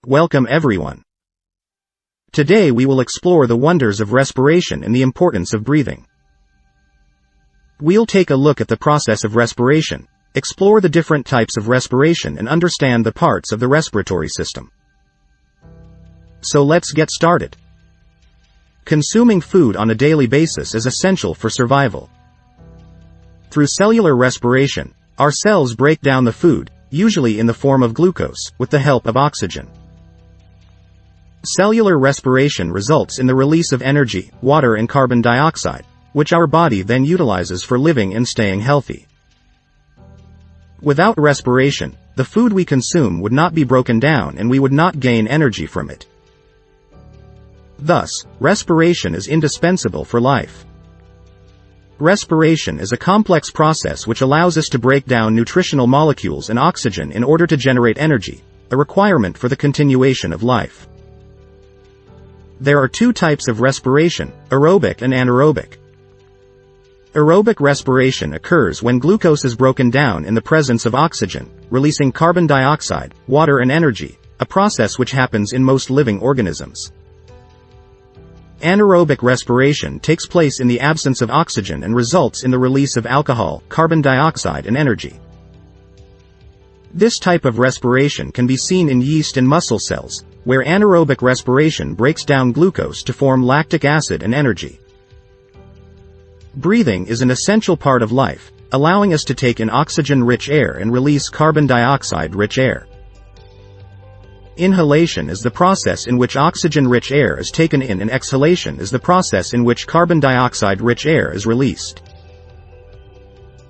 Welcome everyone. Today we will explore the wonders of respiration and the importance of breathing. We'll take a look at the process of respiration, explore the different types of respiration and understand the parts of the respiratory system. So let's get started. Consuming food on a daily basis is essential for survival. Through cellular respiration, our cells break down the food, usually in the form of glucose, with the help of oxygen. Cellular respiration results in the release of energy, water and carbon dioxide, which our body then utilizes for living and staying healthy. Without respiration, the food we consume would not be broken down and we would not gain energy from it. Thus, respiration is indispensable for life. Respiration is a complex process which allows us to break down nutritional molecules and oxygen in order to generate energy, a requirement for the continuation of life. There are two types of respiration, aerobic and anaerobic. Aerobic respiration occurs when glucose is broken down in the presence of oxygen, releasing carbon dioxide, water and energy, a process which happens in most living organisms. Anaerobic respiration takes place in the absence of oxygen and results in the release of alcohol, carbon dioxide and energy. This type of respiration can be seen in yeast and muscle cells, where anaerobic respiration breaks down glucose to form lactic acid and energy. Breathing is an essential part of life, allowing us to take in oxygen-rich air and release carbon dioxide-rich air. Inhalation is the process in which oxygen-rich air is taken in and exhalation is the process in which carbon dioxide-rich air is released.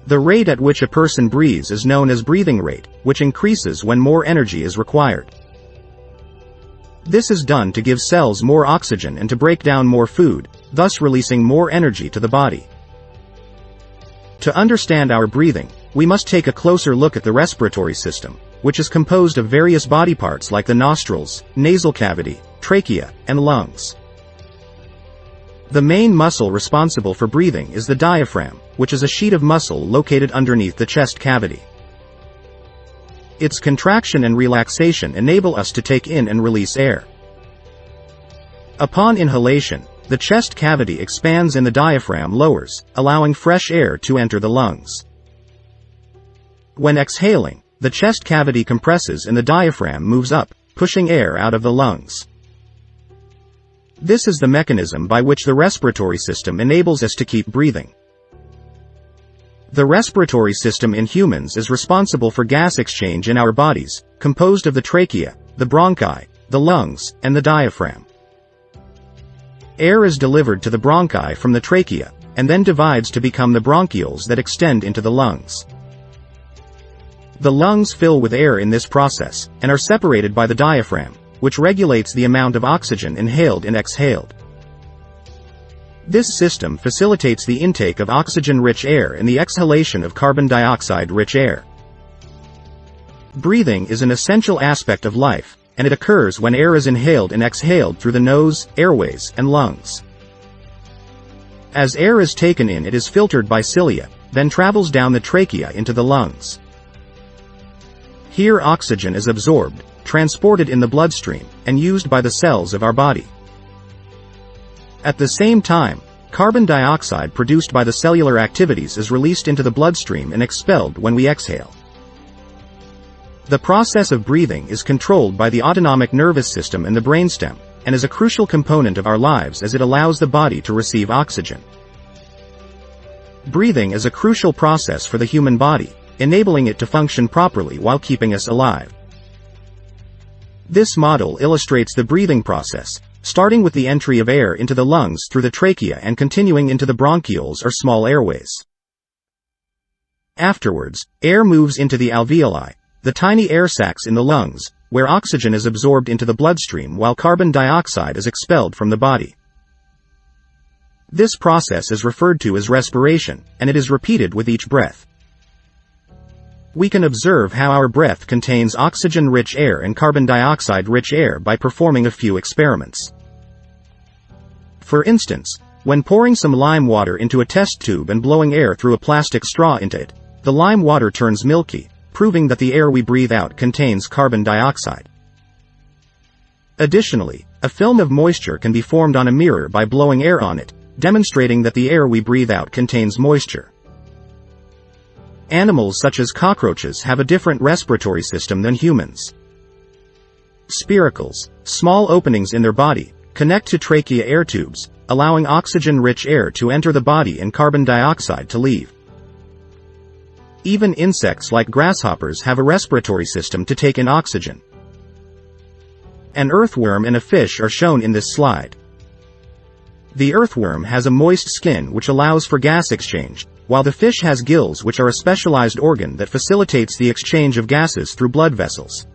The rate at which a person breathes is known as breathing rate, which increases when more energy is required. This is done to give cells more oxygen and to break down more food, thus releasing more energy to the body. To understand our breathing, we must take a closer look at the respiratory system, which is composed of various body parts like the nostrils, nasal cavity, trachea, and lungs. The main muscle responsible for breathing is the diaphragm, which is a sheet of muscle located underneath the chest cavity. Its contraction and relaxation enable us to take in and release air. Upon inhalation, the chest cavity expands and the diaphragm lowers, allowing fresh air to enter the lungs. When exhaling, the chest cavity compresses and the diaphragm moves up, pushing air out of the lungs. This is the mechanism by which the respiratory system enables us to keep breathing. The respiratory system in humans is responsible for gas exchange in our bodies, composed of the trachea, the bronchi, the lungs, and the diaphragm. Air is delivered to the bronchi from the trachea, and then divides to become the bronchioles that extend into the lungs. The lungs fill with air in this process, and are separated by the diaphragm, which regulates the amount of oxygen inhaled and exhaled. This system facilitates the intake of oxygen-rich air and the exhalation of carbon dioxide-rich air. Breathing is an essential aspect of life, and it occurs when air is inhaled and exhaled through the nose, airways, and lungs. As air is taken in, it is filtered by cilia, then travels down the trachea into the lungs. Here oxygen is absorbed, transported in the bloodstream, and used by the cells of our body. At the same time, carbon dioxide produced by the cellular activities is released into the bloodstream and expelled when we exhale. The process of breathing is controlled by the autonomic nervous system and the brainstem, and is a crucial component of our lives as it allows the body to receive oxygen. Breathing is a crucial process for the human body, enabling it to function properly while keeping us alive. This model illustrates the breathing process, starting with the entry of air into the lungs through the trachea and continuing into the bronchioles or small airways. Afterwards, air moves into the alveoli, the tiny air sacs in the lungs, where oxygen is absorbed into the bloodstream while carbon dioxide is expelled from the body. This process is referred to as respiration, and it is repeated with each breath. We can observe how our breath contains oxygen-rich air and carbon dioxide-rich air by performing a few experiments. For instance, when pouring some lime water into a test tube and blowing air through a plastic straw into it, the lime water turns milky, proving that the air we breathe out contains carbon dioxide. Additionally, a film of moisture can be formed on a mirror by blowing air on it, demonstrating that the air we breathe out contains moisture. Animals such as cockroaches have a different respiratory system than humans. Spiracles, small openings in their body, connect to trachea air tubes, allowing oxygen-rich air to enter the body and carbon dioxide to leave. Even insects like grasshoppers have a respiratory system to take in oxygen. An earthworm and a fish are shown in this slide. The earthworm has a moist skin which allows for gas exchange, while the fish has gills which are a specialized organ that facilitates the exchange of gases through blood vessels.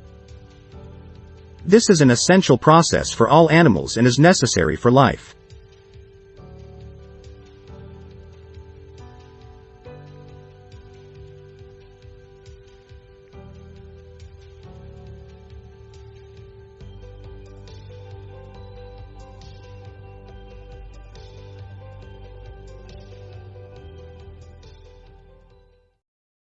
This is an essential process for all animals and is necessary for life.